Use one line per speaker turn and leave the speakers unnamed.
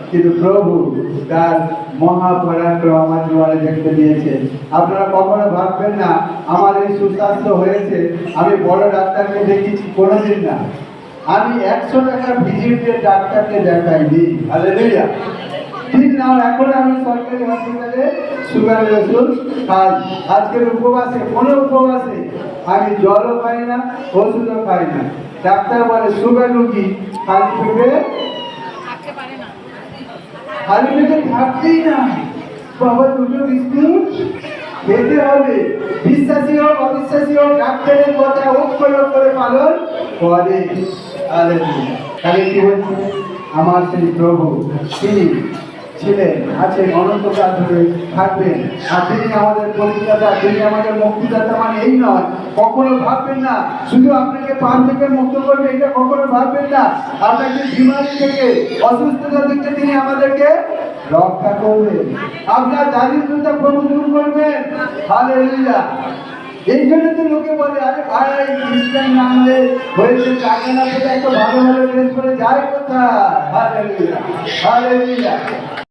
কিন্তু প্রভু তার মহাপরাক্রম আমার জীবনে দেখতে দিয়েছে। আপনারা কখনো ভাববেন না আমার এই সুস্বাস্থ্য হয়েছে, আমি বড় ডাক্তারকে দেখিয়েছি, কোনোদিন না। আমি 100 টাকা ভিজিট দিয়ে ডাক্তারকে দেখাইনি। হালেলুয়া। ঠিক না, এখন আমি সরকারি হসপিটালে সুগারের ওষুধ খাই। আজকের উপবাসে, কোনো উপবাসে আমি জলও খাই না, ওষুধও খাই না। ডাক্তার বলে সুগার রুগী খালি পেটে থাকতেই না, বাবা দুটো বিস্কুট খেতে হবে। বিশ্বাসী হোক অবিশ্বাসী হোক, ডাক্তারের কথা অক্ষরে অক্ষরে পালন করে। তাহলে কি বলছে, আমার সেই প্রভু তিনি ছিলেন, আছেন, অনন্তকাল ধরে থাকবেন। আর তিনি আমাদের পরিত্রাতা, তিনি আমাদের মুক্তিদাতা। মানে এই নয়, কখনো ভাববেন না শুধু আপনাকে পাপ থেকে মুক্ত করবে, এটা কখনো ভাববেন না। আপনাকে বিমারি থেকে, অসুস্থতা থেকে তিনি আমাদেরকে রক্ষা করবেন। আপনার দারিদ্রতা প্রভু দূর করবেন। হালেলুয়া। এই জন্য তো লোকে বলে, আরে ভাই খ্রিস্টান নামলে হয়েছে, টাকা না পেলে এত ভালো ভালো ড্রেস করে যায় কোথায়? Hallelujah, hallelujah.